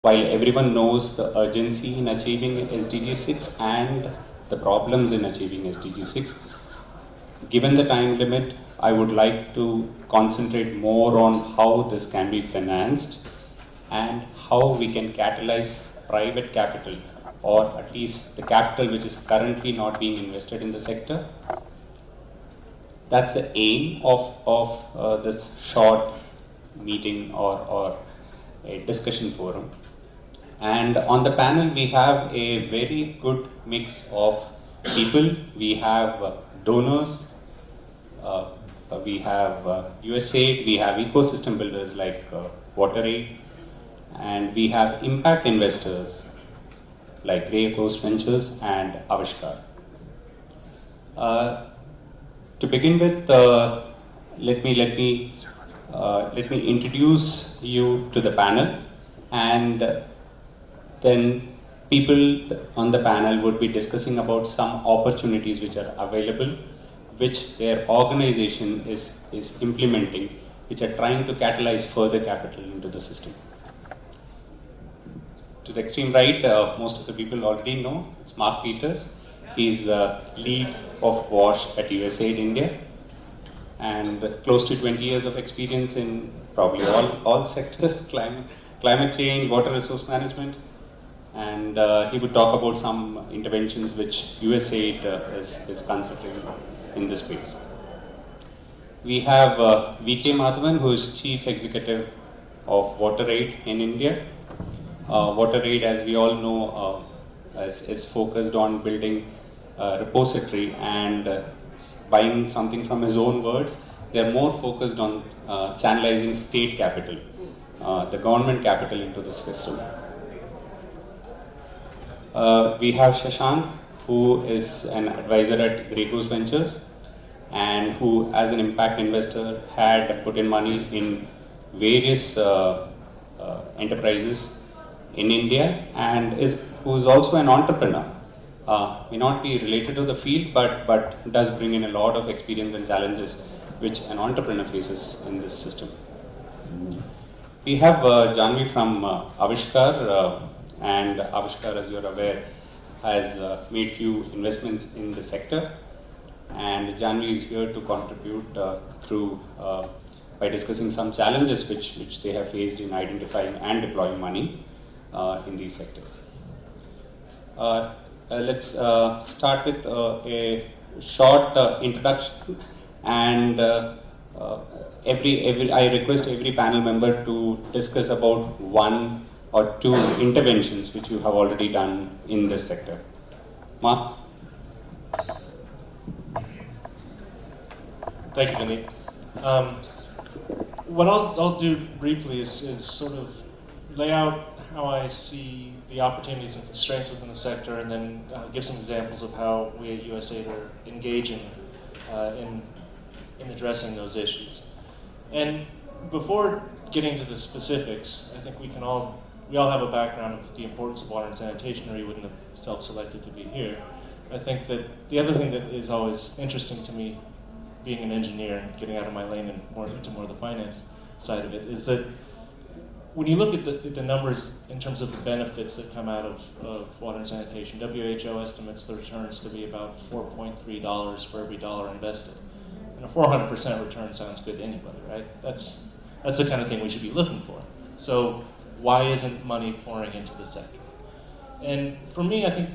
While everyone knows the urgency in achieving SDG6 and the problems in achieving SDG6, given the time limit, I would like to concentrate more on how this can be financed and how we can catalyze private capital, or at least the capital which is currently not being invested in the sector. That's the aim of this short meeting or a discussion forum. And on the panel, we have a very good mix of people. We have donors, we have USAID, we have ecosystem builders like WaterAid, and we have impact investors like Grey Coast Ventures and Avishkar. To begin with, let me introduce you to the panel, and then people on the panel would be discussing about some opportunities which are available, which their organization is implementing, which are trying to catalyze further capital into the system. To the extreme right, most of the people already know, it's Mark Peters. He's lead of WASH at USAID India, and close to 20 years of experience in probably all sectors, climate change, water resource management, and he would talk about some interventions which USAID is considering in this space. We have VK Madhavan, who is Chief Executive of WaterAid in India. WaterAid, as we all know, is focused on building a repository, and buying something from his own words, they're more focused on channelizing state capital, the government capital into the system. We have Shashank, who is an advisor at Grey Coast Ventures, and who, as an impact investor, had put in money in various enterprises in India, and who is also an entrepreneur. May not be related to the field, but does bring in a lot of experience and challenges which an entrepreneur faces in this system. We have Janvi from Avishkar, and Avishkar, as you're aware, has made few investments in the sector, and Janvi is here to contribute through by discussing some challenges which they have faced in identifying and deploying money in these sectors. Let's start with a short introduction, and I request every panel member to discuss about one or two interventions which you have already done in this sector. Mark? Thank you, Vinny. What I'll do briefly is sort of lay out how I see the opportunities and constraints within the sector, and then give some examples of how we at USAID are engaging in addressing those issues. And before getting to the specifics, I think we all have a background of the importance of water and sanitation, or you wouldn't have self-selected to be here. I think that the other thing that is always interesting to me, being an engineer and getting out of my lane and into more of the finance side of it, is that when you look at the numbers in terms of the benefits that come out of water and sanitation, WHO estimates the returns to be about $4.3 for every dollar invested. And a 400% return sounds good to anybody, right? That's the kind of thing we should be looking for. So why isn't money pouring into the sector? And for me, I think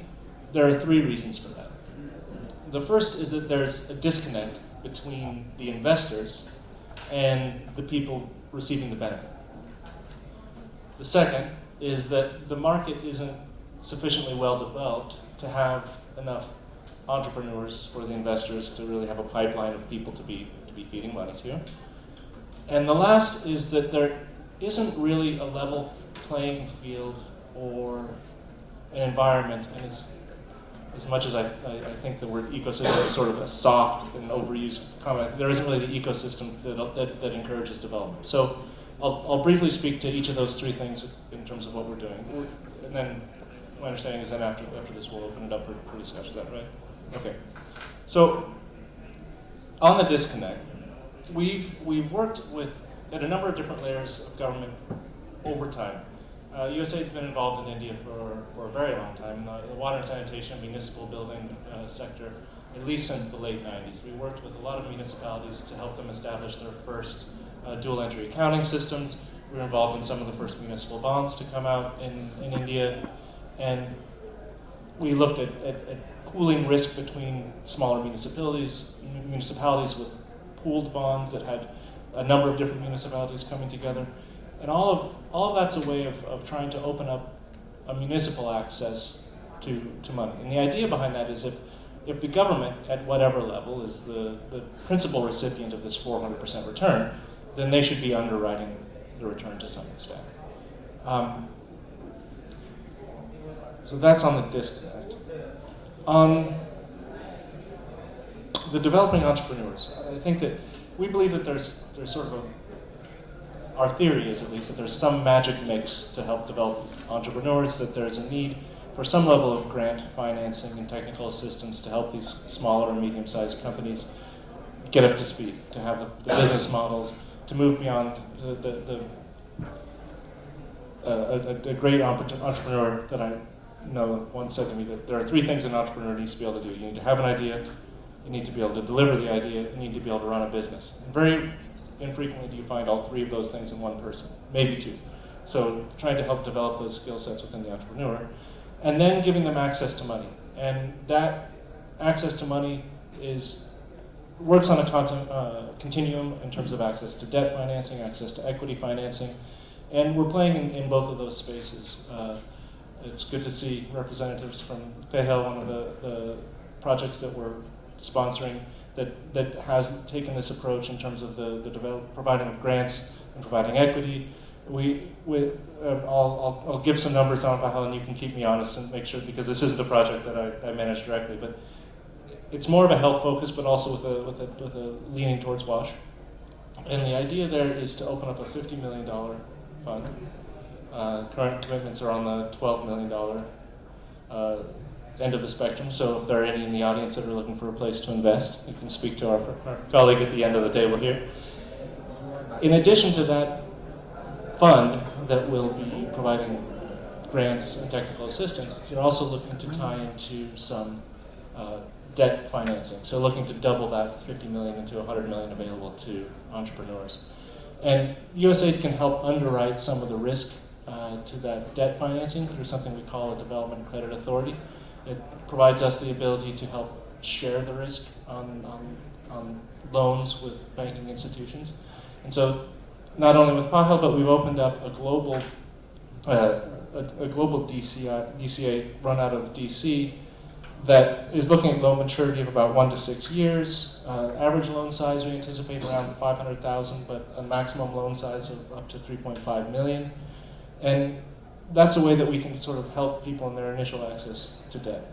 there are three reasons for that. The first is that there's a disconnect between the investors and the people receiving the benefit. The second is that the market isn't sufficiently well developed to have enough entrepreneurs for the investors to really have a pipeline of people to be feeding money to. And the last is that there isn't really a level playing field or an environment, and as much as I think the word ecosystem is sort of a soft and overused comment, there isn't really the ecosystem that encourages development. So I'll briefly speak to each of those three things in terms of what we're doing. And then my understanding is that after this we'll open it up for discussion. Is that right? Okay. So on the disconnect, we've worked with at a number of different layers of government over time. USAID's been involved in India for a very long time. The water and sanitation municipal building sector, at least since the late 90s. We worked with a lot of municipalities to help them establish their first dual entry accounting systems. We were involved in some of the first municipal bonds to come out in India. And we looked at pooling risk between smaller municipalities with pooled bonds that had a number of different municipalities coming together. And all of that's a way of trying to open up a municipal access to money. And the idea behind that is if the government, at whatever level, is the principal recipient of this 400% return, then they should be underwriting the return to some extent. So that's on the disconnect. On the developing entrepreneurs, I think that we believe that there's sort of our theory is at least that there's some magic mix to help develop entrepreneurs, that there's a need for some level of grant financing and technical assistance to help these smaller or medium-sized companies get up to speed, to have the business models, to move beyond a great entrepreneur that I know once said to me that there are 3 things an entrepreneur needs to be able to do. You need to have an idea, you need to be able to deliver the idea, and you need to be able to run a business. And very infrequently do you find all 3 of those things in one person, maybe 2. So trying to help develop those skill sets within the entrepreneur, and then giving them access to money. And that access to money works on a continuum in terms of access to debt financing, access to equity financing, and we're playing in both of those spaces. It's good to see representatives from PEHEL, one of the projects that we're sponsoring, that has taken this approach in terms of the providing of grants and providing equity. I'll give some numbers on PEHEL, and you can keep me honest and make sure, because this is the project that I manage directly. But it's more of a health focus, but also with a leaning towards WASH. And the idea there is to open up a $50 million fund. Current commitments are on the $12 million end of the spectrum, so if there are any in the audience that are looking for a place to invest, you can speak to our colleague at the end of the table here. In addition to that fund that will be providing grants and technical assistance, they're also looking to tie into some debt financing, so looking to double that 50 million into 100 million available to entrepreneurs. And USAID can help underwrite some of the risk to that debt financing through something we call a development credit authority. It provides us the ability to help share the risk on loans with banking institutions. And so not only with PEHEL, but we've opened up a global DCA run out of DC that is looking at loan maturity of about 1 to 6 years. Average loan size we anticipate around 500,000, but a maximum loan size of up to 3.5 million. And that's a way that we can sort of help people in their initial access to debt.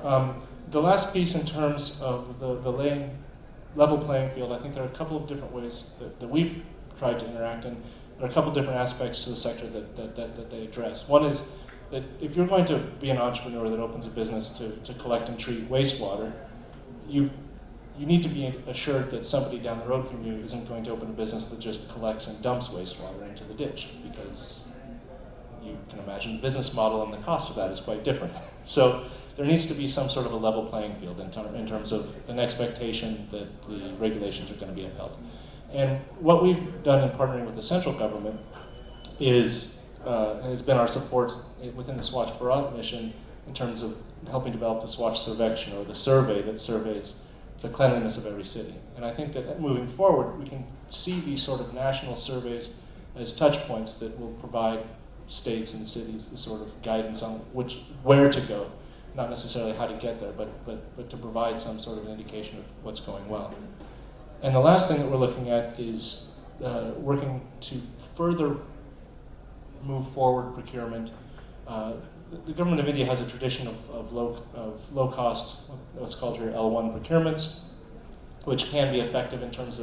The last piece in terms of the level playing field, I think there are a couple of different ways that we've tried to interact, and there are a couple of different aspects to the sector that they address. One is that if you're going to be an entrepreneur that opens a business to collect and treat wastewater, you need to be assured that somebody down the road from you isn't going to open a business that just collects and dumps wastewater into the ditch, because you can imagine the business model and the cost of that is quite different. So there needs to be some sort of a level playing field in terms of an expectation that the regulations are going to be upheld. And what we've done in partnering with the central government has been our support within the Swatch Bharat mission in terms of helping develop the Swatch Survection, or the survey that surveys the cleanliness of every city. And I think that moving forward, we can see these sort of national surveys as touch points that will provide states and cities the sort of guidance on where to go, not necessarily how to get there, but to provide some sort of an indication of what's going well. And the last thing that we're looking at is working to further move forward procurement. The government of India has a tradition of low cost, what's called here L1 procurements, which can be effective in terms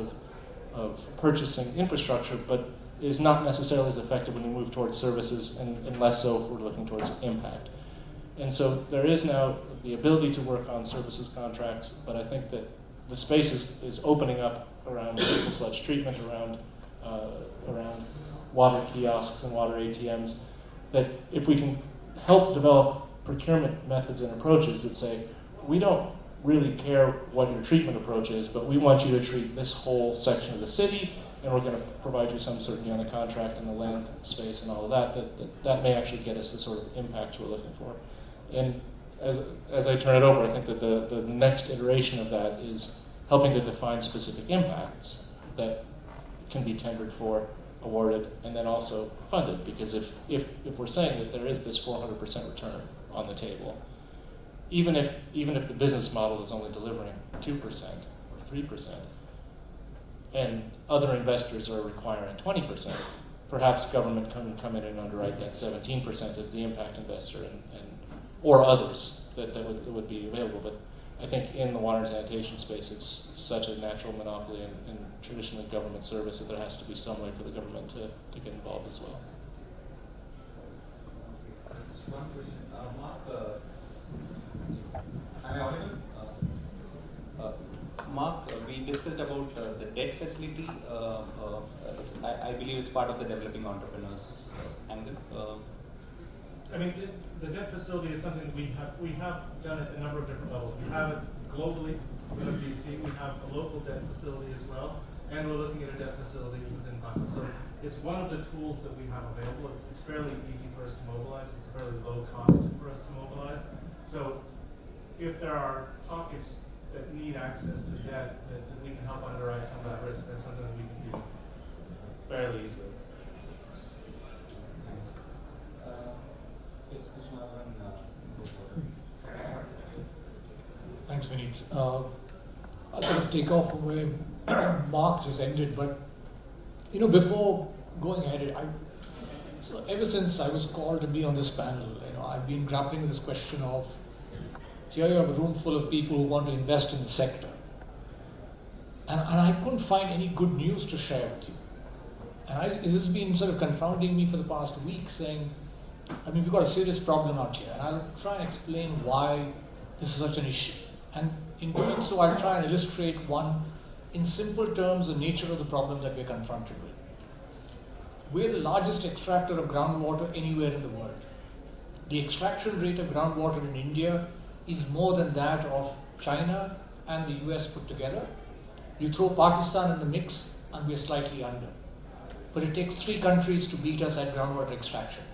of purchasing infrastructure, but is not necessarily as effective when you move towards services, and less so if we're looking towards impact. And so there is now the ability to work on services contracts, but I think that the space is opening up around sludge treatment, around water kiosks and water ATMs, that if we can help develop procurement methods and approaches that say, we don't really care what your treatment approach is, but we want you to treat this whole section of the city, and we're going to provide you some certainty on the contract and the land space and all of that may actually get us the sort of impact we're looking for. And as I turn it over, I think that the next iteration of that is helping to define specific impacts that can be tendered for, awarded, and then also funded. Because if we're saying that there is this 400% return on the table, even if the business model is only delivering 2% or 3%, and other investors are requiring 20%, perhaps government can come in and underwrite that 17% as the impact investor, or others that would be available. But I think in the water and sanitation space, it's such a natural monopoly and traditionally government service that there has to be some way for the government to get involved as well. Just one question. Mark, am I audible? Mark, we discussed about the debt facility. I believe it's part of the developing entrepreneurs angle. I mean, the debt facility is something that we have done at a number of different levels. We have it globally within DC. We have a local debt facility as well, and we're looking at a debt facility within Buckle. So it's one of the tools that we have available. It's fairly easy for us to mobilize. It's fairly low cost for us to mobilize. So if there are pockets that need access to debt that we can help underwrite some of that risk, that's something that we can do fairly easily. Thanks, Vineet. I'll sort of take off from where Mark just ended, but before going ahead, so ever since I was called to be on this panel, I've been grappling with this question of, here you have a room full of people who want to invest in the sector, and I couldn't find any good news to share with you. And this has been sort of confounding me for the past week, saying, we've got a serious problem out here, and I'll try and explain why this is such an issue. And in doing so, I'll try and illustrate in simple terms, the nature of the problem that we're confronted with. We're the largest extractor of groundwater anywhere in the world. The extraction rate of groundwater in India is more than that of China and the US put together. You throw Pakistan in the mix, and we're slightly under. But it takes 3 countries to beat us at groundwater extraction.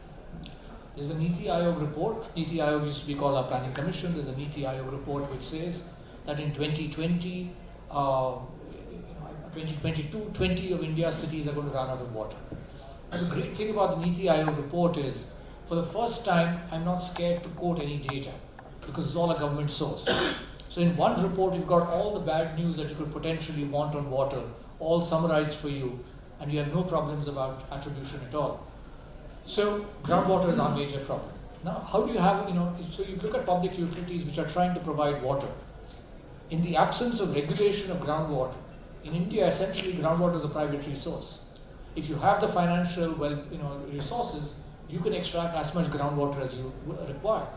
There's a Niti Aayog report. Niti Aayog used to be called our planning commission. There's a Niti Aayog report which says that in 2020, 2022, 20 of India's cities are going to run out of water. And the great thing about the Niti Aayog report is, for the first time, I'm not scared to quote any data because it's all a government source. So in one report, you've got all the bad news that you could potentially want on water, all summarized for you, and you have no problems about attribution at all. So groundwater is our major problem. Now, how do you have, so you look at public utilities which are trying to provide water. In the absence of regulation of groundwater, in India, essentially groundwater is a private resource. If you have the financial resources, you can extract as much groundwater as you require.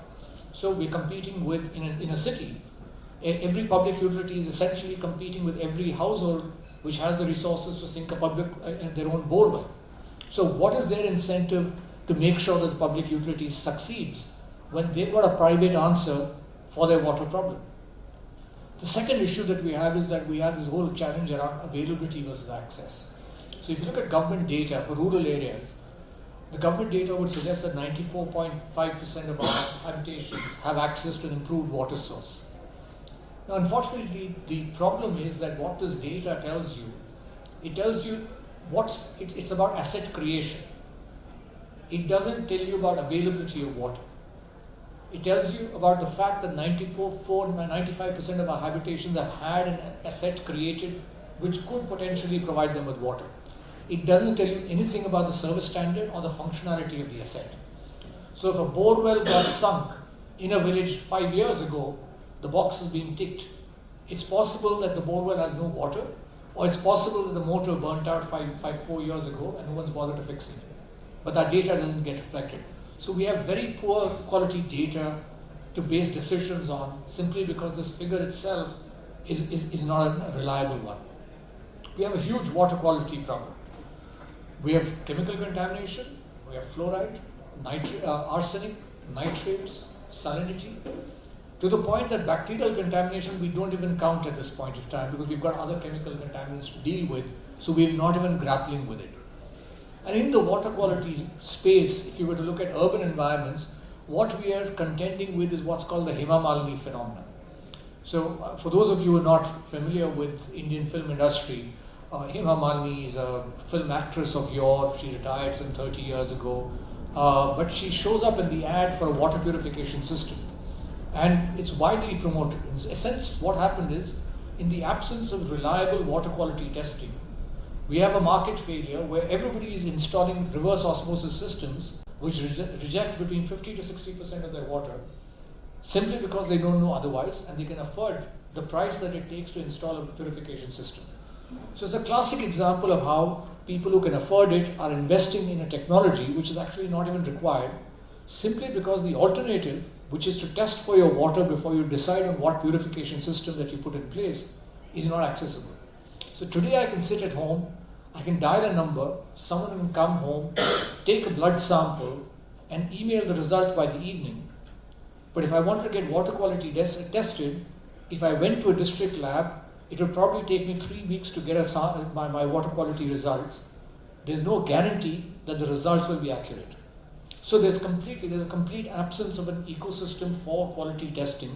So we're competing with, in a city, every public utility is essentially competing with every household which has the resources to sink their own borewell. So what is their incentive to make sure that the public utility succeeds when they've got a private answer for their water problem? The second issue that we have is that we have this whole challenge around availability versus access. So if you look at government data for rural areas, the government data would suggest that 94.5% of our habitations have access to an improved water source. Now, unfortunately, the problem is that what this data tells you, it tells you it's about asset creation. It doesn't tell you about availability of water. It tells you about the fact that 95% of our habitations have had an asset created which could potentially provide them with water. It doesn't tell you anything about the service standard or the functionality of the asset. So if a bore well got sunk in a village 5 years ago, the box is being ticked. It's possible that the bore well has no water, or it's possible that the motor burnt out 4 years ago and no one's bothered to fix it. But that data doesn't get reflected. So we have very poor quality data to base decisions on, simply because this figure itself is not a reliable one. We have a huge water quality problem. We have chemical contamination, we have fluoride, arsenic, nitrates, salinity, to the point that bacterial contamination we don't even count at this point of time because we've got other chemical contaminants to deal with, so we're not even grappling with it. And in the water quality space, if you were to look at urban environments, what we are contending with is what's called the Hema Malini phenomenon. So for those of you who are not familiar with Indian film industry, Hema Malini is a film actress of yore. She retired some 30 years ago, but she shows up in the ad for a water purification system, and it's widely promoted. In a sense, what happened is, in the absence of reliable water quality testing, we have a market failure where everybody is installing reverse osmosis systems which reject between 50 to 60% of their water simply because they don't know otherwise, and they can afford the price that it takes to install a purification system. So it's a classic example of how people who can afford it are investing in a technology which is actually not even required, simply because the alternative, which is to test for your water before you decide on what purification system that you put in place, is not accessible. So today I can sit at home, I can dial a number, someone can come home, take a blood sample and email the result by the evening. But if I want to get water quality tested, if I went to a district lab, it would probably take me 3 weeks to get my water quality results. There's no guarantee that the results will be accurate. So there's a complete absence of an ecosystem for quality testing,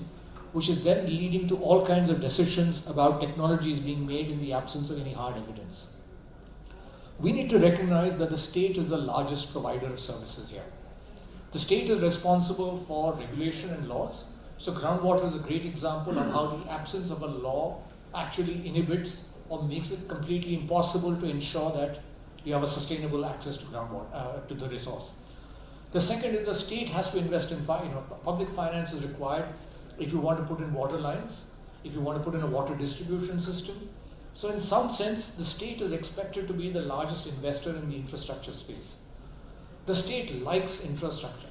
which is then leading to all kinds of decisions about technologies being made in the absence of any hard evidence. We need to recognize that the state is the largest provider of services here. The state is responsible for regulation and laws. So groundwater is a great example of how the absence of a law actually inhibits or makes it completely impossible to ensure that you have a sustainable access to groundwater, to the resource. The second is the state has to invest in, public finance is required if you want to put in water lines, if you want to put in a water distribution system. So in some sense, the state is expected to be the largest investor in the infrastructure space. The state likes infrastructure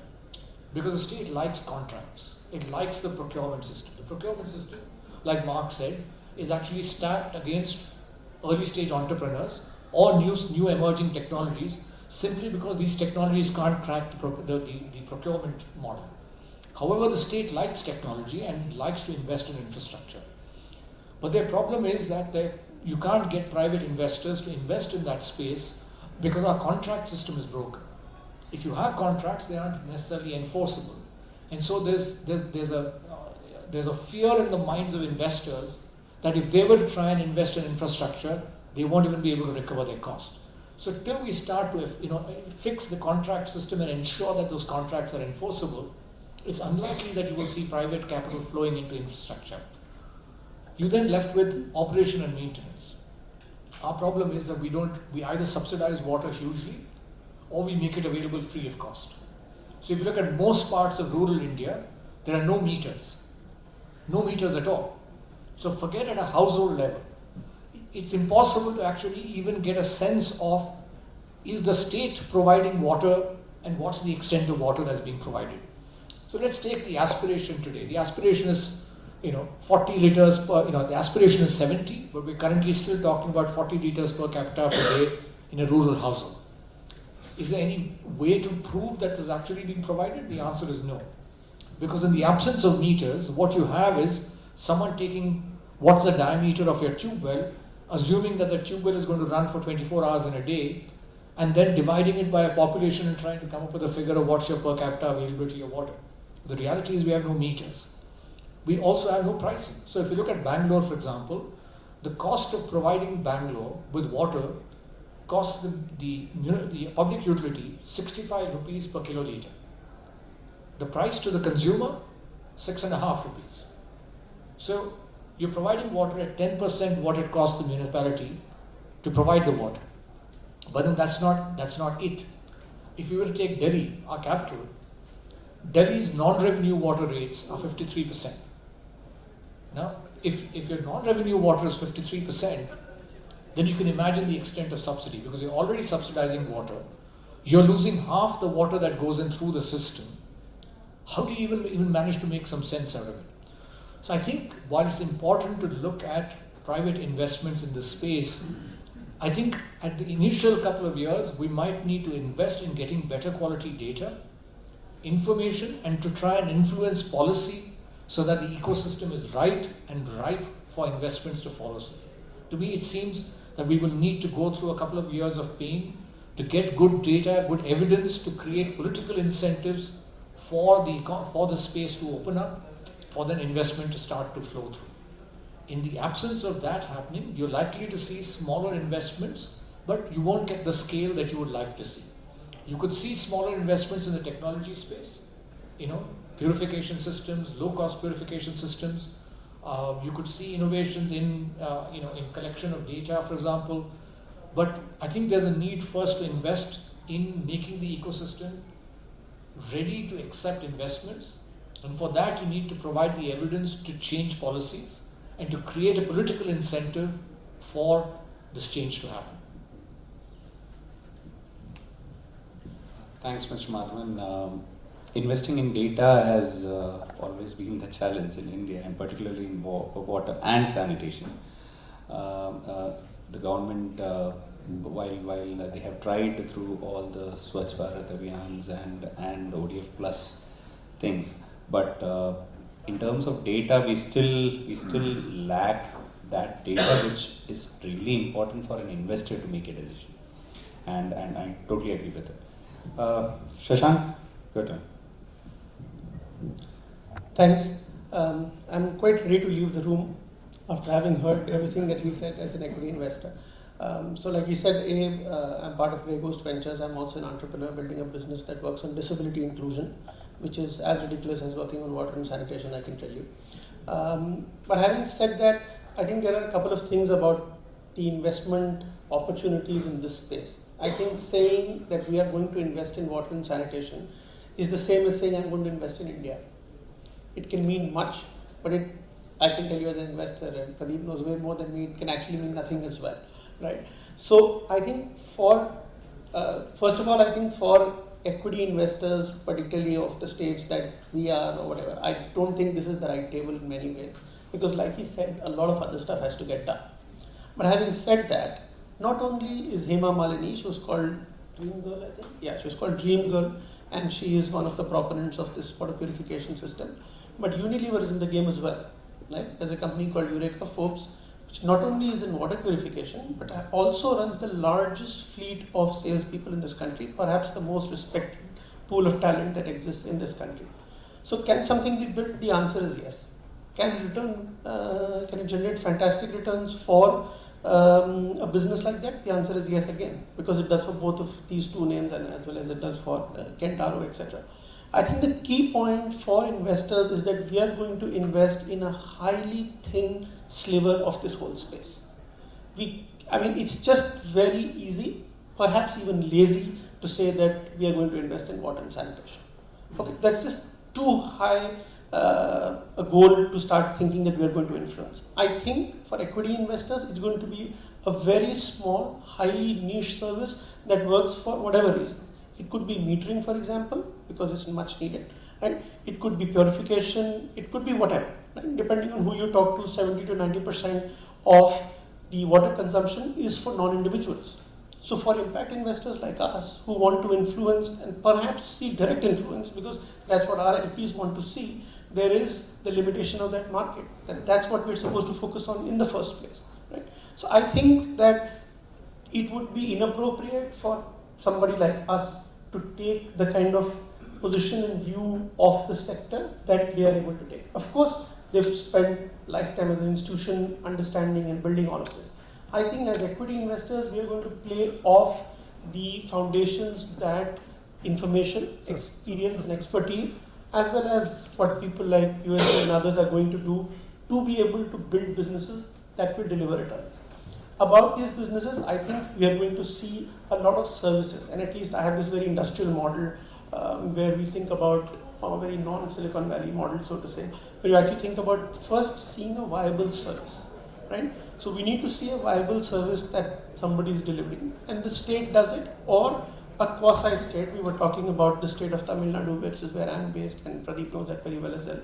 because the state likes contracts. It likes the procurement system. The procurement system, like Mark said, is actually stacked against early stage entrepreneurs or new emerging technologies, simply because these technologies can't crack the procurement model. However, the state likes technology and likes to invest in infrastructure. But their problem is that you can't get private investors to invest in that space because our contract system is broken. If you have contracts, they aren't necessarily enforceable. And so there's a fear in the minds of investors that if they were to try and invest in infrastructure, they won't even be able to recover their cost. So till we start to fix the contract system and ensure that those contracts are enforceable, it's unlikely that you will see private capital flowing into infrastructure. You then left with operation and maintenance. Our problem is that we either subsidize water hugely or we make it available free of cost. So if you look at most parts of rural India, there are no meters at all. So forget at a household level. It's impossible to actually even get a sense of, is the state providing water and what's the extent of water that's being provided. So let's take the aspiration today. The aspiration is 40 liters per, the aspiration is 70, but we're currently still talking about 40 liters per capita per day in a rural household. Is there any way to prove that is actually being provided? The answer is no. Because in the absence of meters, what you have is someone taking what's the diameter of your tube well, assuming that the tube well is going to run for 24 hours in a day, and then dividing it by a population and trying to come up with a figure of what's your per capita availability of water. The reality is we have no meters. We also have no pricing. So if you look at Bangalore, for example, the cost of providing Bangalore with water costs the public utility 65 rupees per kiloliter. The price to the consumer, 6.5 rupees. So you're providing water at 10% what it costs the municipality to provide the water. But then that's not it. If you were to take Delhi, our capital, Delhi's non-revenue water rates are 53%. Now, if your non-revenue water is 53%, then you can imagine the extent of subsidy, because you're already subsidizing water. You're losing half the water that goes in through the system. How do you even manage to make some sense out of it? So I think while it's important to look at private investments in this space, I think at the initial couple of years, we might need to invest in getting better quality data, information, and to try and influence policy so that the ecosystem is right and ripe for investments to follow suit. To me, it seems that we will need to go through a couple of years of pain to get good data, good evidence, to create political incentives for the space to open up, for then investment to start to flow through. In the absence of that happening, you're likely to see smaller investments, but you won't get the scale that you would like to see. You could see smaller investments in the technology space, purification systems, low-cost purification systems. You could see innovations in collection of data, for example. But I think there's a need first to invest in making the ecosystem ready to accept investments. And for that, you need to provide the evidence to change policies and to create a political incentive for this change to happen. Thanks, Mr. Madhavan. Investing in data has always been the challenge in India, and particularly in water and sanitation. The government, while they have tried through all the Swachh Bharat Abhiyans and ODF Plus things, but in terms of data, we still lack that data, which is really important for an investor to make a decision, and I totally agree with it. Shashank, your turn. Thanks. I'm quite ready to leave the room after having heard everything that he said as an equity investor. So like he said, I'm part of Grey Ghost Ventures. I'm also an entrepreneur building a business that works on disability inclusion, which is as ridiculous as working on water and sanitation, I can tell you. But having said that, I think there are a couple of things about the investment opportunities in this space. I think saying that we are going to invest in water and sanitation is the same as saying I'm going to invest in India. It can mean much, but I can tell you as an investor, and Pradeep knows way more than me, it can actually mean nothing as well, right? So I think first of all, I think for equity investors, particularly of the stage that we are or whatever, I don't think this is the right table in many ways, because like he said, a lot of other stuff has to get done. But having said that, not only is Hema Malini, she was called Dream Girl, I think? Yeah, she was called Dream Girl, and she is one of the proponents of this water purification system. But Unilever is in the game as well, right? There's a company called Eureka Forbes, which not only is in water purification, but also runs the largest fleet of salespeople in this country, perhaps the most respected pool of talent that exists in this country. So can something be built? The answer is yes. Can it generate fantastic returns for a business like that? The answer is yes again, because it does for both of these two names and as well as it does for Kentaro, etc. I think the key point for investors is that we are going to invest in a highly thin sliver of this whole space. It's just very easy, perhaps even lazy, to say that we are going to invest in water and sanitation. Okay, that's just too high a goal to start thinking that we are going to influence. I think for equity investors, it's going to be a very small, highly niche service that works for whatever reason. It could be metering, for example, because it's much needed. Right? It could be purification, it could be whatever. Right? Depending on who you talk to, 70 to 90% of the water consumption is for non-individuals. So for impact investors like us who want to influence and perhaps see direct influence, because that's what our LPs want to see, there is the limitation of that market. That's what we're supposed to focus on in the first place. Right? So I think that it would be inappropriate for somebody like us to take the kind of position and view of the sector that they are able to take. Of course, they've spent lifetime as an institution understanding and building all of this. I think as equity investors, we are going to play off the foundations that information, experience and expertise, as well as what people like USA and others are going to do to be able to build businesses that will deliver returns. About these businesses, I think we are going to see a lot of services, and at least I have this very industrial model where we think about a very non-Silicon Valley model, so to say, where you actually think about first seeing a viable service, right? So we need to see a viable service that somebody is delivering, and the state does it, or a quasi-state. We were talking about the state of Tamil Nadu, which is where I'm based, and Pradeep knows that very well as well,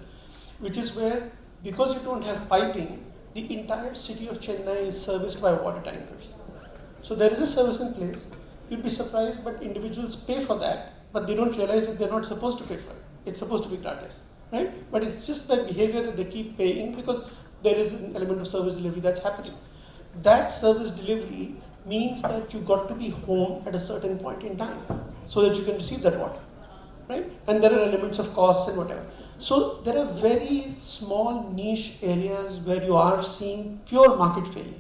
which is where, because you don't have piping, the entire city of Chennai is serviced by water tankers. So there is a service in place. You'd be surprised, but individuals pay for that, but they don't realize that they're not supposed to pay for it. It's supposed to be gratis, right? But it's just that behavior that they keep paying because there is an element of service delivery that's happening. That service delivery means that you got to be home at a certain point in time so that you can receive that water, right? And there are elements of costs and whatever. So there are very small niche areas where you are seeing pure market failure,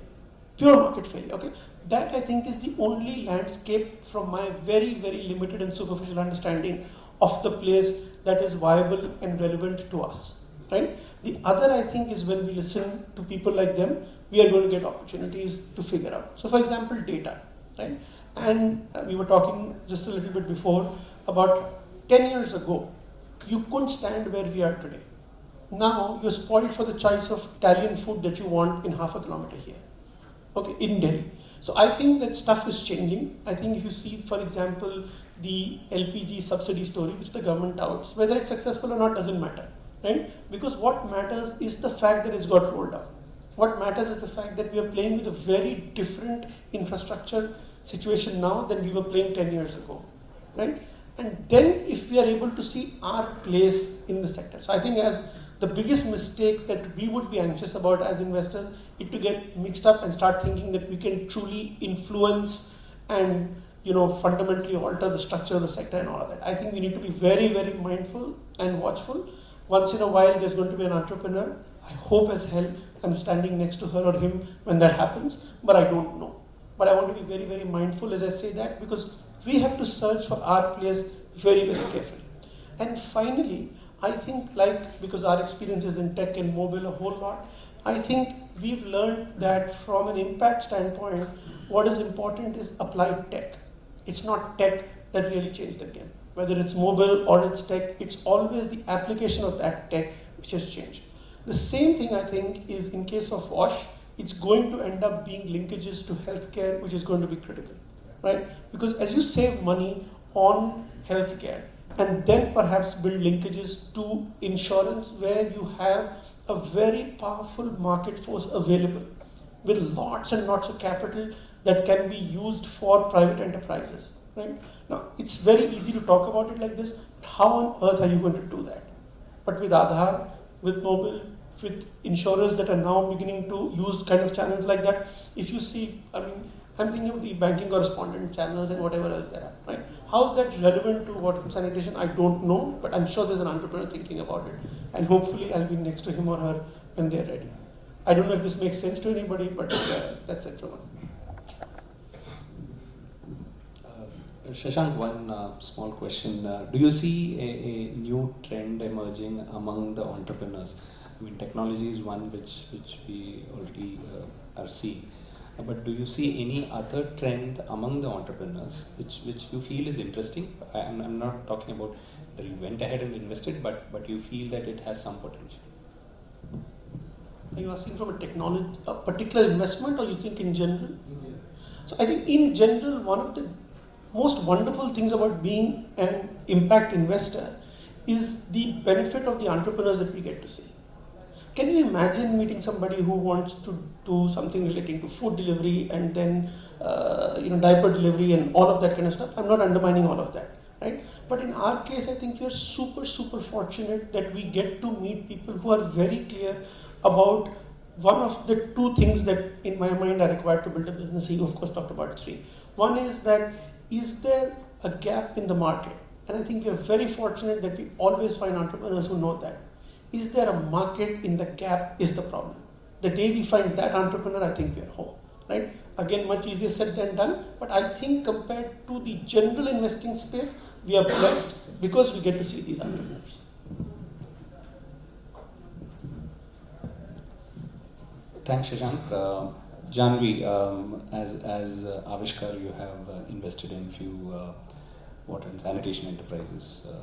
okay? That I think is the only landscape from my very, very limited and superficial understanding of the place that is viable and relevant to us, right? The other I think is when we listen to people like them, we are going to get opportunities to figure out. So for example, data, right? And we were talking just a little bit before about 10 years ago, you couldn't stand where we are today. Now you're spoiled for the choice of Italian food that you want in half a kilometer here, okay, in Delhi. So I think that stuff is changing. I think if you see, for example, the LPG subsidy story, which the government touts, whether it's successful or not doesn't matter, right? Because what matters is the fact that it's got rolled out. What matters is the fact that we are playing with a very different infrastructure situation now than we were playing 10 years ago, right? And then if we are able to see our place in the sector. So I think as the biggest mistake that we would be anxious about as investors is to get mixed up and start thinking that we can truly influence and fundamentally alter the structure of the sector and all of that. I think we need to be very, very mindful and watchful. Once in a while there's going to be an entrepreneur. I hope as hell I'm standing next to her or him when that happens, but I don't know. But I want to be very, very mindful as I say that, because we have to search for our place very, very carefully. And finally, I think because our experience is in tech and mobile a whole lot, I think we've learned that from an impact standpoint, what is important is applied tech. It's not tech that really changed the game. Whether it's mobile or it's tech, it's always the application of that tech which has changed. The same thing I think is in case of WASH, it's going to end up being linkages to healthcare, which is going to be critical, right? Because as you save money on healthcare and then perhaps build linkages to insurance where you have a very powerful market force available with lots and lots of capital that can be used for private enterprises, right? Now, it's very easy to talk about it like this, but how on earth are you going to do that? But with Aadhaar, with mobile, with insurers that are now beginning to use kind of channels like that, if you see, I'm thinking of the banking correspondent channels and whatever else there are, right? How is that relevant to water and sanitation? I don't know, but I'm sure there's an entrepreneur thinking about it. And hopefully I'll be next to him or her when they're ready. I don't know if this makes sense to anybody, but that's it from us. Shashank, one small question. Do you see a new trend emerging among the entrepreneurs? I mean, technology is one which we already are seeing. But do you see any other trend among the entrepreneurs which you feel is interesting? I'm not talking about that you went ahead and invested, but you feel that it has some potential. Are you asking from a particular investment, or you think in general? So I think in general, one of the most wonderful things about being an impact investor is the benefit of the entrepreneurs that we get to see. Can you imagine meeting somebody who wants to do something relating to food delivery and then diaper delivery and all of that kind of stuff? I'm not undermining all of that, right? But in our case, I think we're super, super fortunate that we get to meet people who are very clear about one of the two things that in my mind are required to build a business. He of course talked about three. One is that, is there a gap in the market? And I think we're very fortunate that we always find entrepreneurs who know that. Is there a market in the gap is the problem. The day we find that entrepreneur, I think we are home, right? Again, much easier said than done, but I think compared to the general investing space, we are blessed because we get to see these entrepreneurs. Thanks, Shashank. Janvi, as Avishkar, you have invested in few water and sanitation enterprises,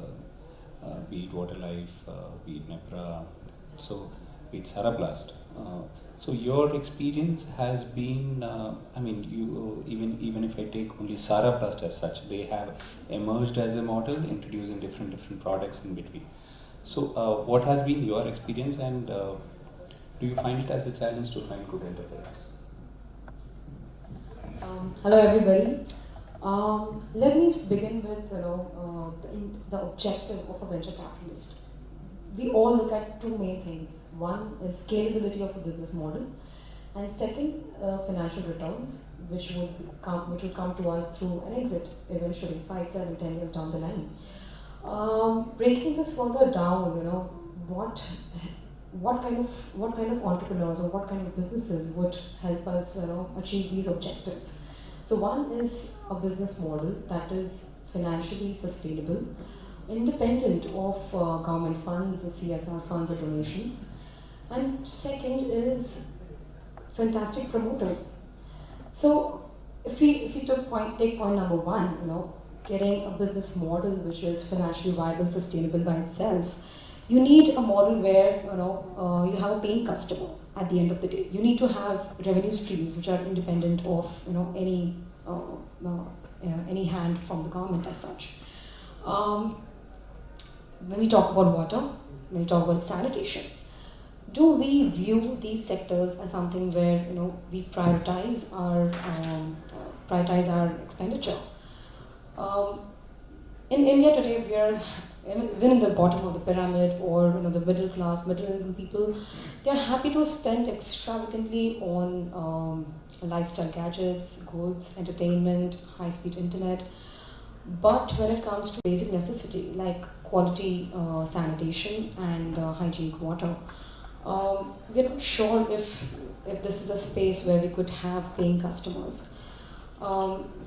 be it Waterlife, be it Nepra, so be it Saraplast. So your experience has been, you even if I take only Saraplast as such, they have emerged as a model, introducing different products in between. So what has been your experience, and do you find it as a challenge to find good enterprises? Hello everybody. Let me begin with the objective of a venture capitalist. We all look at two main things. One is scalability of a business model, and second, financial returns, which would come to us through an exit eventually, 5, 7, 10 years down the line. Breaking this further down, what kind of entrepreneurs or what kind of businesses would help us achieve these objectives. So one is a business model that is financially sustainable, independent of government funds or CSR funds or donations. And second is fantastic promoters. So if we take point number one, getting a business model which is financially viable and sustainable by itself, you need a model where you have a paying customer at the end of the day. You need to have revenue streams which are independent of any hand from the government as such. When we talk about water, when we talk about sanitation, do we view these sectors as something where we prioritize our expenditure? In India today, we are even in the bottom of the pyramid, or the middle class, middle income people. They are happy to spend extravagantly on lifestyle gadgets, goods, entertainment, high-speed internet. But when it comes to basic necessity like quality sanitation and hygienic water, we're not sure if this is a space where we could have paying customers.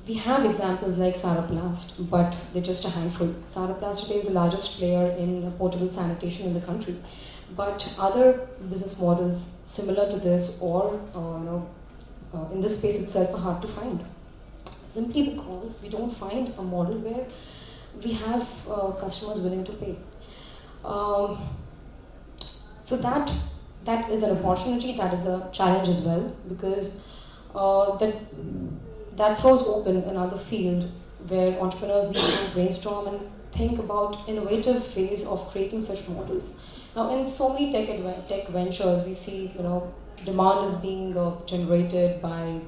We have examples like Saraplast, but they're just a handful. Saraplast today is the largest player in portable sanitation in the country. But other business models similar to this or in this space itself are hard to find. Simply because we don't find a model where we have customers willing to pay. So that is an opportunity, that is a challenge as well, because that throws open another field where entrepreneurs need to brainstorm and think about innovative ways of creating such models. Now, in so many tech ventures, we see demand is being generated by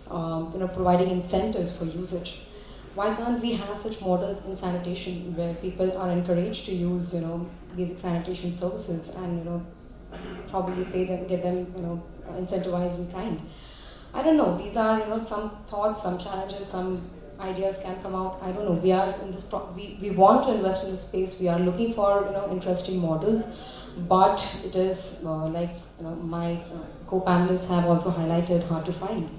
providing incentives for usage. Why can't we have such models in sanitation where people are encouraged to use basic sanitation services and probably pay them, get them incentivized in kind? I don't know. These are some thoughts, some challenges, some ideas can come out. I don't know. We are in this. We want to invest in this space. We are looking for interesting models, but it is like my co-panelists have also highlighted, hard to find.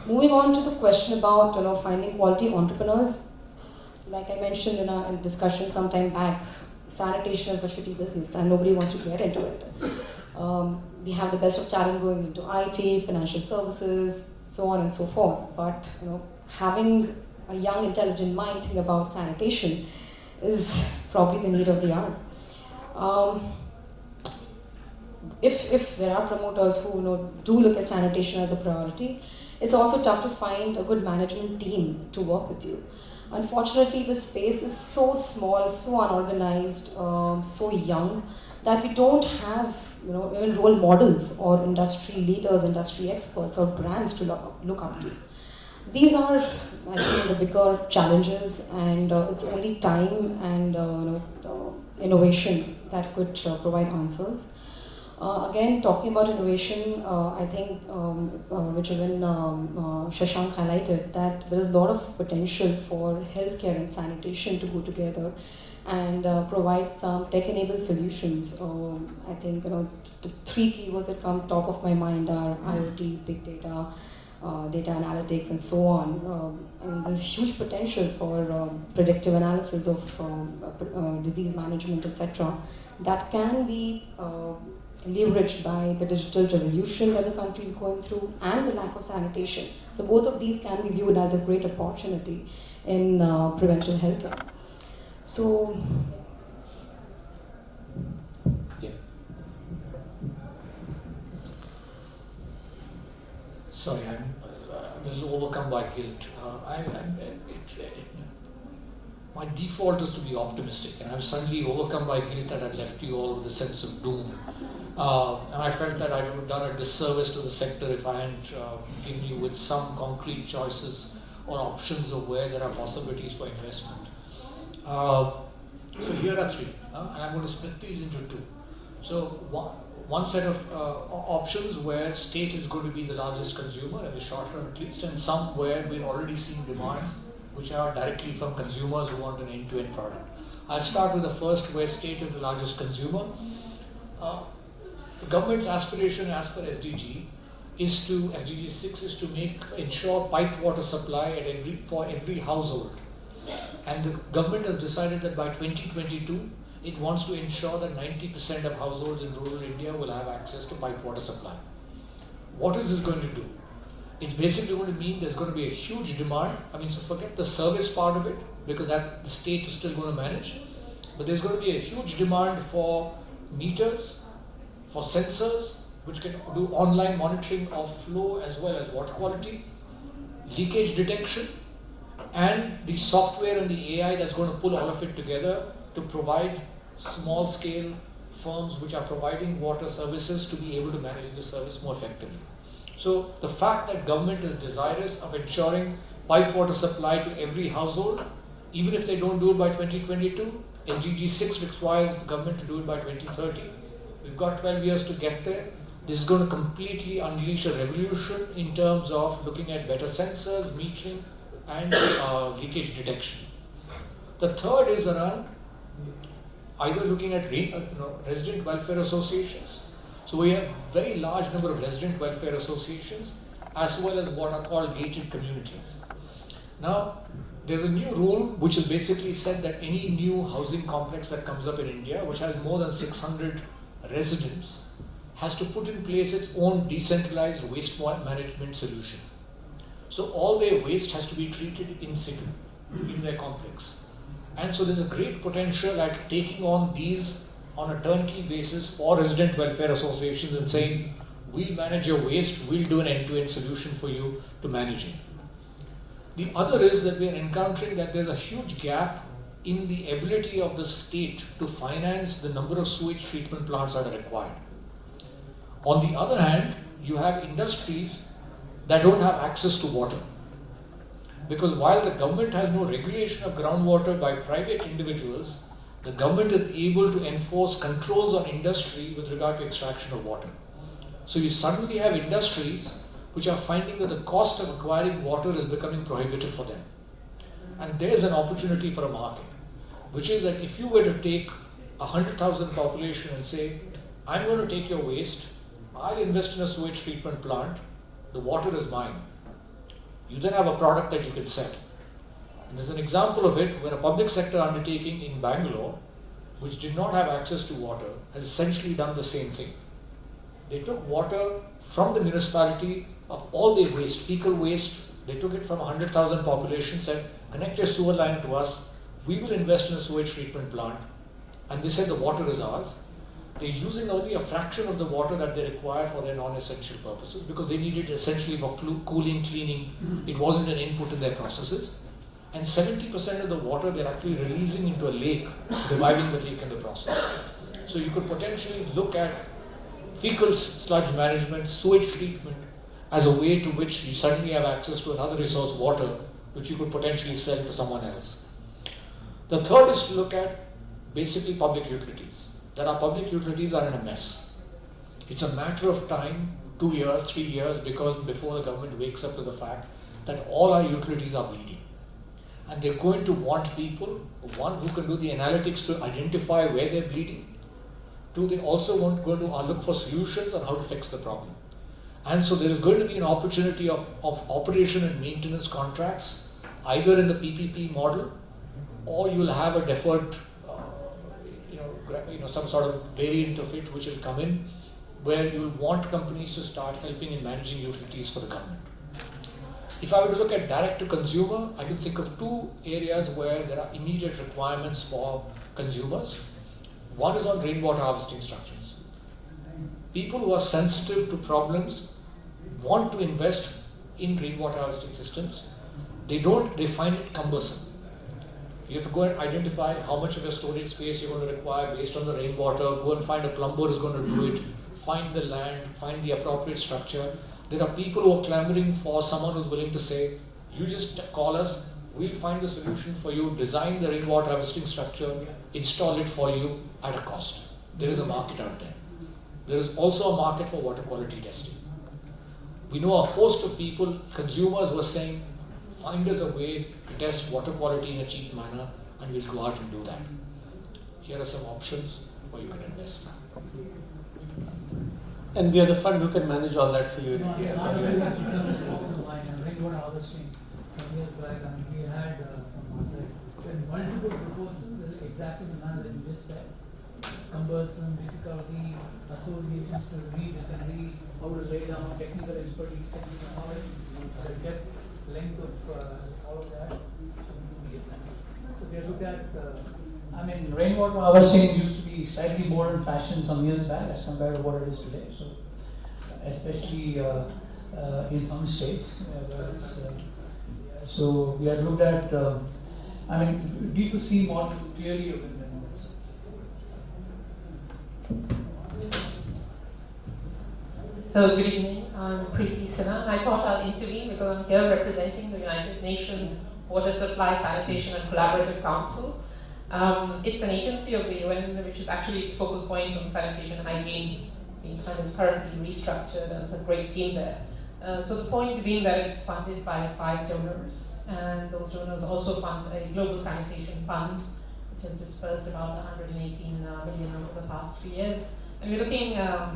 Moving on to the question about finding quality entrepreneurs, like I mentioned in a discussion some time back, sanitation is a shitty business and nobody wants to get into it. We have the best of talent going into IT, financial services, so on and so forth. But having a young, intelligent mind think about sanitation is probably the need of the hour. If there are promoters who do look at sanitation as a priority, it's also tough to find a good management team to work with you. Unfortunately, the space is so small, so unorganized, so young, that we don't have even role models or industry leaders, industry experts or brands to look up to. These are, I think, the bigger challenges, and it's only time and innovation that could provide answers. Again, talking about innovation, I think, which even Shashank highlighted, that there is a lot of potential for healthcare and sanitation to go together and provide some tech-enabled solutions. I think the three keywords that come top of my mind are IoT, big data, data analytics, and so on. And there's huge potential for predictive analysis of disease management, etc. That can be leveraged by the digital revolution that the country is going through and the lack of sanitation. So both of these can be viewed as a great opportunity in preventive healthcare. So, yeah. Sorry, I'm a little overcome by guilt. my default is to be optimistic, and I'm suddenly overcome by guilt that I left you all with a sense of doom. And I felt that I would have done a disservice to the sector if I hadn't given you with some concrete choices or options of where there are possibilities for investment. So here are three, and I'm going to split these into two. So one set of options where state is going to be the largest consumer in the short run at least, and some where we're already seeing demand, which are directly from consumers who want an end-to-end product. I'll start with the first, where state is the largest consumer. The government's aspiration as per SDG is to, SDG6 is to ensure piped water supply for every household. And the government has decided that by 2022, it wants to ensure that 90% of households in rural India will have access to piped water supply. What is this going to do? It's basically going to mean there's going to be a huge demand. I mean, so forget the service part of it, because that the state is still going to manage. But there's going to be a huge demand for meters, for sensors, which can do online monitoring of flow as well as water quality, leakage detection, and the software and the AI that's going to pull all of it together to provide small-scale firms which are providing water services to be able to manage the service more effectively. So the fact that government is desirous of ensuring piped water supply to every household, even if they don't do it by 2022, SDG6 requires the government to do it by 2030. We've got 12 years to get there. This is going to completely unleash a revolution in terms of looking at better sensors, metering, and leakage detection. The third is around either looking at resident welfare associations. So we have a very large number of resident welfare associations as well as what are called gated communities. Now, there's a new rule which has basically said that any new housing complex that comes up in India, which has more than 600 residents, has to put in place its own decentralized waste management solution. So all their waste has to be treated in situ, in their complex. And so there's a great potential at taking on these on a turnkey basis for resident welfare associations and saying, we'll manage your waste, we'll do an end-to-end solution for you to manage it. The other is that we are encountering that there's a huge gap in the ability of the state to finance the number of sewage treatment plants that are required. On the other hand, you have industries that don't have access to water. Because while the government has no regulation of groundwater by private individuals, the government is able to enforce controls on industry with regard to extraction of water. So you suddenly have industries which are finding that the cost of acquiring water is becoming prohibitive for them. And there's an opportunity for a market, which is that if you were to take 100,000 population and say, I'm going to take your waste, I'll invest in a sewage treatment plant, the water is mine. You then have a product that you can sell. And there's an example of it where a public sector undertaking in Bangalore, which did not have access to water, has essentially done the same thing. They took water from the municipality of all their waste, fecal waste. They took it from 100,000 population, said, connect your sewer line to us, we will invest in a sewage treatment plant. And they said the water is ours. They're using only a fraction of the water that they require for their non-essential purposes because they need it essentially for cooling, cleaning. It wasn't an input in their processes. And 70% of the water they're actually releasing into a lake, reviving the lake in the process. So you could potentially look at fecal sludge management, sewage treatment as a way to which you suddenly have access to another resource, water, which you could potentially sell to someone else. The third is to look at basically public utilities. That our public utilities are in a mess. It's a matter of time, 2 years, 3 years, because before the government wakes up to the fact that all our utilities are bleeding. And they're going to want people, one, who can do the analytics to identify where they're bleeding. Two, they also going to look for solutions on how to fix the problem. And so there is going to be an opportunity of operation and maintenance contracts, either in the PPP model, or you will have a deferred some sort of variant of it which will come in, where you will want companies to start helping in managing utilities for the government. If I were to look at direct to consumer, I can think of two areas where there are immediate requirements for consumers. One is on rainwater harvesting structures. People who are sensitive to problems want to invest in rainwater harvesting systems. They find it cumbersome. You have to go and identify how much of your storage space you're going to require based on the rainwater, go and find a plumber who's going to do it, find the land, find the appropriate structure. There are people who are clamoring for someone who's willing to say, you just call us, we'll find the solution for you, design the rainwater harvesting structure, install it for you at a cost. There is a market out there. There is also a market for water quality testing. We know a host of people, consumers were saying, find us a way to test water quality in a cheap manner, and we'll go out and do that. Here are some options where you can invest. And we are the fund who can manage all that for you. No, Yeah. not really much in terms of rainwater harvesting. Some years back, we had from our side multiple proposals, exactly the manner that you just said. Cumbersome, difficulty, associations to read, disagree, how to lay down, technical expertise, technical knowledge, the depth, length of all of that. So we looked at, rainwater harvesting used to be slightly more in fashion some years back as compared to what it is today. So, especially in some states, where it's, so we had looked at, D2C model clearly of independence. So good evening, I'm Preeti Sinha. I thought I'll intervene because I'm here representing the United Nations Water Supply, Sanitation and Collaborative Council. It's an agency of the UN which is actually its focal point on sanitation and hygiene. It's being kind of currently restructured and it's a great team there. So the point being that it's funded by 5 donors, and those donors also fund a global sanitation fund which has dispersed about 118 million over the past 3 years. And we're looking at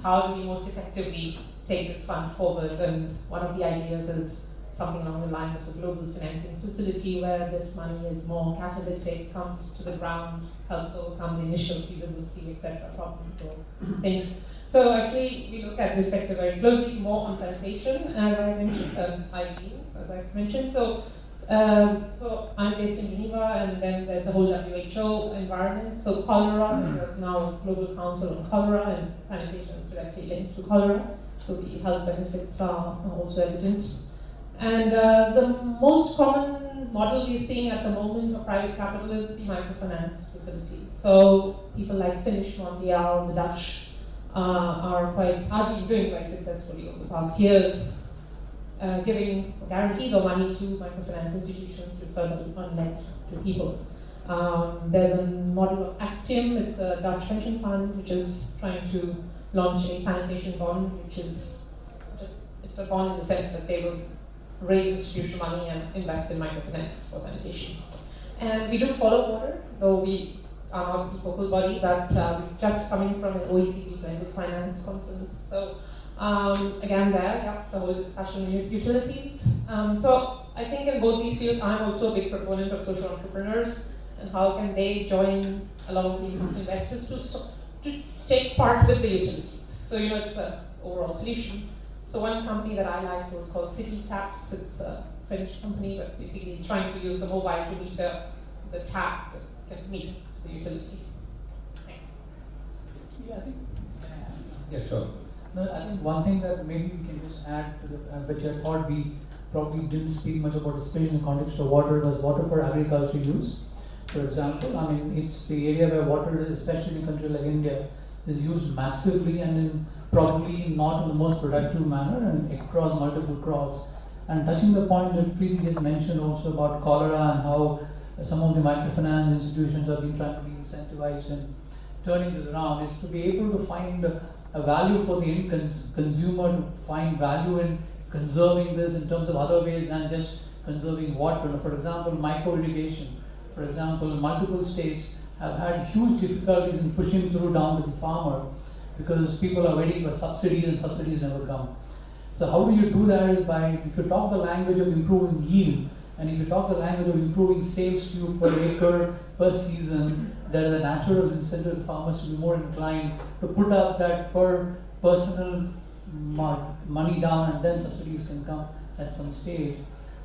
how do we most effectively take this fund forward, and one of the ideas is something along the lines of a global financing facility where this money is more catalytic, comes to the ground, helps overcome the initial feasibility, etc. problems or things. So actually we look at this sector very closely, more on sanitation, as I mentioned, hygiene, as I mentioned. So I'm based in Geneva, and then there's the whole WHO environment. So cholera, there's now a global council on cholera, and sanitation is directly linked to cholera. So the health benefits are also evident. And the most common model we're seeing at the moment for private capital is the microfinance facility. So people like Finnish Mondial, the Dutch, have been doing very successfully over the past years. Giving guarantees or money to microfinance institutions to further lend to people. There's a model of Actim, it's a Dutch pension fund which is trying to launch a sanitation bond, which is it's a bond in the sense that they will raise institutional money and invest in microfinance for sanitation. And we do follow water, though we are not the focal body, but we're just coming from an OECD blended finance conference. So again the whole discussion on utilities. So I think in both these fields, I'm also a big proponent of social entrepreneurs and how can they join along with investors to take part with the utilities. So it's an overall solution. So one company that I like was called City Taps. It's a French company, but basically it's trying to use the mobile to meter the tap that can meet the utility. Thanks. Yeah, I think. Yeah, sure. No, I think one thing that maybe we can just add to the, which I thought we probably didn't speak much about, especially in the context of water, was water for agriculture use. For example, it's the area where water, especially in a country like India, is used massively and in probably not in the most productive manner and across multiple crops. And touching the point that Preeti just mentioned also about cholera and how some of the microfinance institutions have been trying to be incentivized and turning this around, is to be able to find a value for the end consumer, to find value in conserving this in terms of other ways than just conserving water. For example, micro irrigation. For example, multiple states have had huge difficulties in pushing through down to the farmer because people are waiting for subsidies and subsidies never come. So how do you do that is by, if you talk the language of improving yield, and if you talk the language of improving sales to you per acre, per season, there is a natural incentive for farmers to be more inclined to put up that per personal money down, and then subsidies can come at some stage.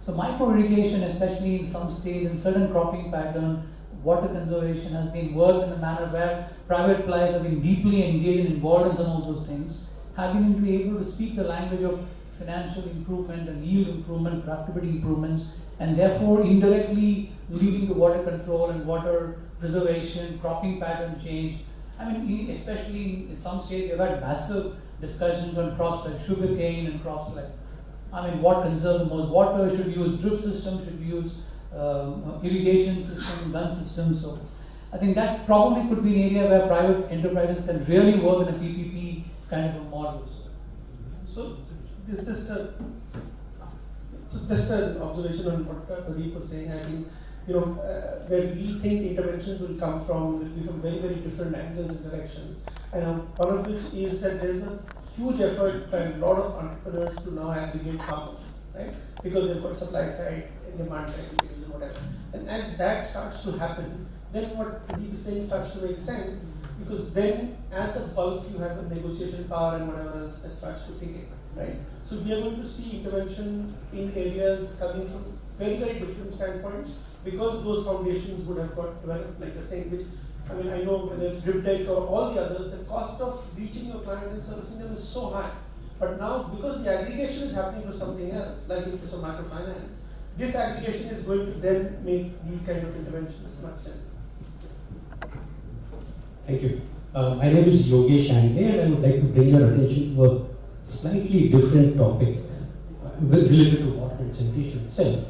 So micro irrigation, especially in some states, in certain cropping pattern, water conservation has been worked in a manner where private players have been deeply engaged and involved in some of those things, have been able to speak the language of financial improvement and yield improvement, productivity improvements, and therefore indirectly leading to water control and water preservation, cropping pattern change. I mean, especially in some states, you've had massive discussions on crops like sugarcane and crops like, I mean, what conserves the most water, should we use drip systems, should we use irrigation systems, gun systems. So I think that probably could be an area where private enterprises can really work in a PPP kind of a model. So this is just an observation on what Pradeep was saying. I think, where we think interventions will come from will be from very, very different angles and directions. And one of which is that there's a huge effort by a lot of entrepreneurs to now aggregate farmers, right? Because they've got supply side, demand side, and whatever. And as that starts to happen, then what Pradeep is saying starts to make sense, because then as a bulk you have the negotiation power and whatever else that starts to kick in, right? So we are going to see intervention in areas coming from very, very different standpoints, because those foundations would have got developed, like you're saying, which, I mean, I know whether it's drip tech or all the others, the cost of reaching your client and servicing them is so high. But now, because the aggregation is happening to something else, like in case of microfinance, this aggregation is going to then make these kind of interventions much simpler. Thank you. My name is Yogesh Ande, and I would like to bring your attention to a slightly different topic related to water and sanitation itself.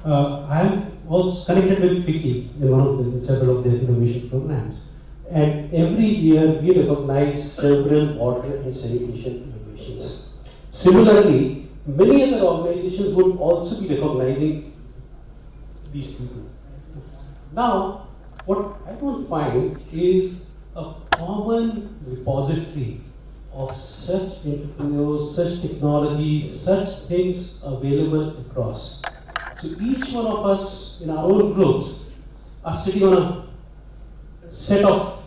I was connected with Vicky in one of the several of their innovation programs, and every year we recognize several water and sanitation innovations. Similarly, many other organizations would also be recognizing these people. Now, what I don't find is a common repository of such entrepreneurs, such technologies, such things available across. So each one of us in our own groups are sitting on a set of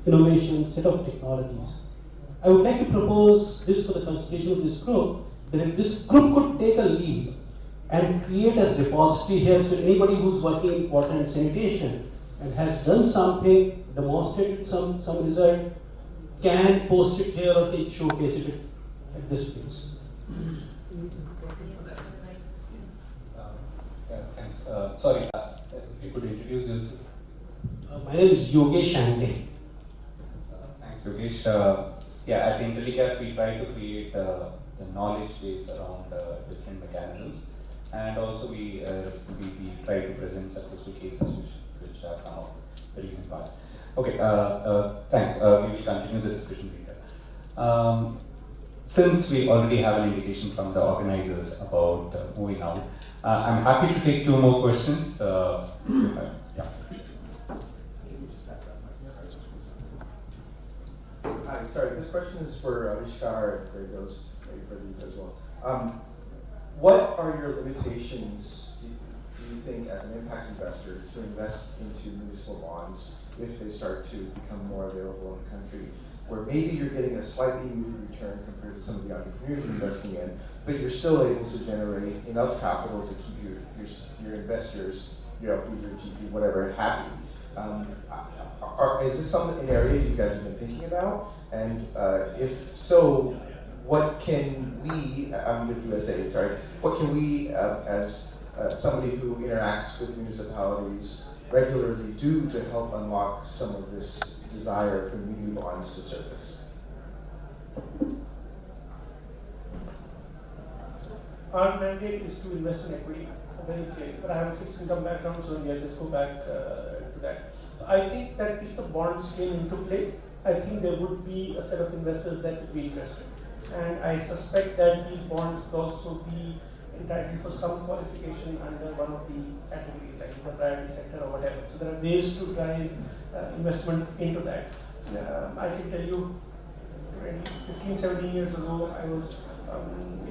innovations, set of technologies. I would like to propose this for the consideration of this group, that if this group could take a lead and create a repository here, so anybody who's working in water and sanitation and has done something, demonstrated some result, can post it here or showcase it at this place. Thanks. Sorry, if you could introduce yourself. My name is Yogesh Ande. Thanks, Yogesh. At IntelliCap, we try to create the knowledge base around different mechanisms, and also we try to present successful cases which have come out in the recent past. Okay, thanks. We will continue the discussion later. Since we already have an indication from the organizers about moving out, I'm happy to take two more questions. Yeah. Hi, sorry, this question is for Rishkar and Greg Ghost, maybe for you as well. What are your limitations, do you think, as an impact investor, to invest into municipal bonds if they start to become more available in the country, where maybe you're getting a slightly muted return compared to some of the entrepreneurs you're investing in, but you're still able to generate enough capital to keep your investors, your LP, your GP, whatever, happy? Is this an area you guys have been thinking about? And if so, what can we, I'm with USA, sorry, what can we, as somebody who interacts with municipalities regularly, do to help unlock some of this desire for new bonds to surface? Our mandate is to invest in equity, very clearly, but I have a fixed income background, so I'll just go back to that. So I think that if the bonds came into place, I think there would be a set of investors that would be interested. And I suspect that these bonds could also be entitled for some qualification under one of the categories, like the priority sector or whatever. So there are ways to drive investment into that. I can tell you, 15, 17 years ago, I was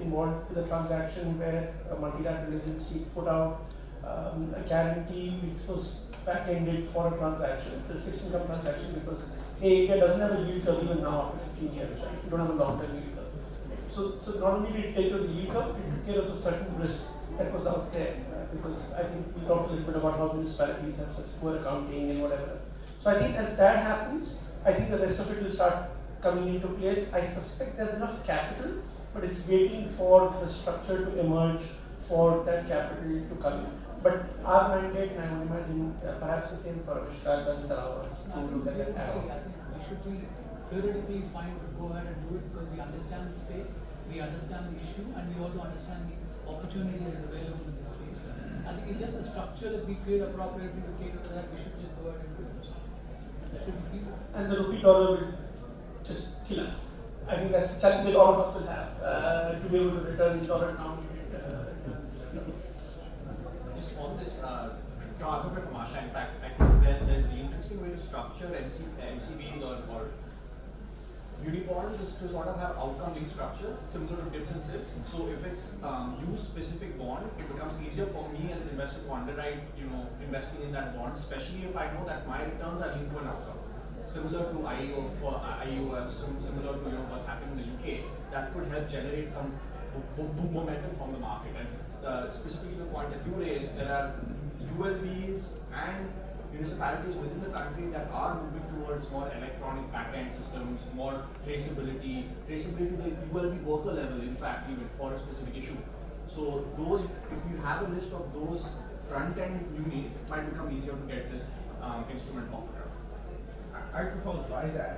involved with a transaction where a multilateral agency put out a guarantee which was back-ended for a transaction, the fixed income transaction, because India doesn't have a yield curve even now after 15 years, right? You don't have a long-term yield curve. So not only did it take us the yield curve, it took care of a certain risk that was out there, because I think we talked a little bit about how municipalities have such poor accounting and whatever else. So I think as that happens, I think the rest of it will start coming into place. I suspect there's enough capital but it's waiting for the structure to emerge for that capital to come in. But our mandate, and I would imagine perhaps the same for Avishkar, doesn't allow us to look at that arrow. I think we should be theoretically fine to go ahead and do it because we understand the space, we understand the issue, and we also understand the opportunity that is available in this space. I think it's just a structure that we create appropriately to cater to that. We should just go ahead and do it. That should be feasible. And the rupee dollar will just kill us. I think that's a challenge that all of us will have to be able to return each dollar denominated. Just on this, Raghav from Asha, in fact, I think that the interesting way to structure MCBs or unibonds is to sort of have outcome-linked structures similar to dips and slips. So if it's use-specific bond, it becomes easier for me as an investor to underwrite, investing in that bond, especially if I know that my returns are linked to an outcome. Similar to IEOF, similar to what's happening in the UK, that could help generate some momentum from the market. And specifically the point that you raised, there are ULBs and municipalities within the country that are moving towards more electronic back-end systems, more traceability the ULB worker level, in fact, even for a specific issue. So those, if you have a list of those front-end unis, it might become easier to get this instrument off the ground. I propose VISAC,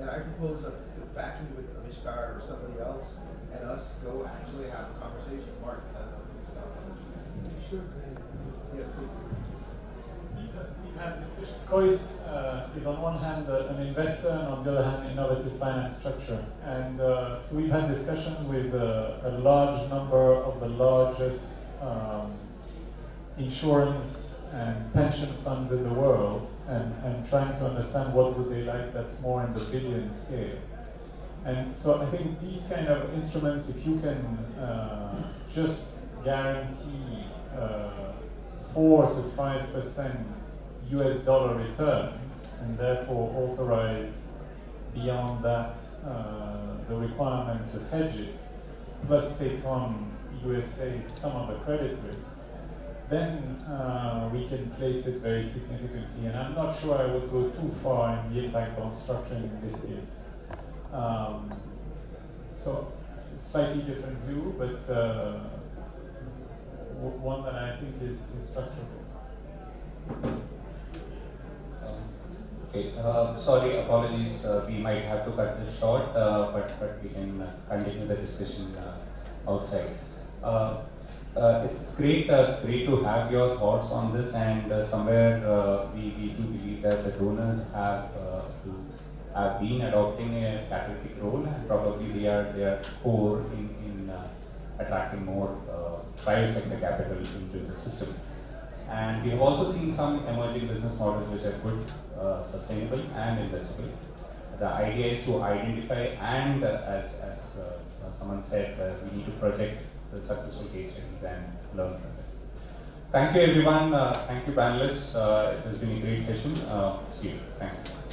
and I propose backing with Avishkar or somebody else, and us go actually have a conversation. Mark, Sure. Yes, please. We've had discussion. COIS is on one hand an investor, and on the other hand, innovative finance structure. And so we've had discussions with a large number of the largest insurance and pension funds in the world, and trying to understand what would they like that's more in the billion scale. And so I think these kind of instruments, if you can just guarantee 4 to 5% US dollar return, and therefore authorize beyond that the requirement to hedge it, plus take on USA some of the credit risk, then we can place it very significantly. And I'm not sure I would go too far in the impact bond structuring in this case. So, slightly different view, but one that I think is structurable. Okay, sorry, apologies. We might have to cut this short, but we can continue the discussion outside. It's great to have your thoughts on this, and somewhere we do believe that the donors have been adopting a catalytic role, and probably they are core in attracting more private sector capital into the system. And we have also seen some emerging business models which are good, sustainable and investable. The idea is to identify and, as someone said, we need to project the successful case studies and learn from it. Thank you everyone, thank you panelists, it has been a great session. See you, thanks.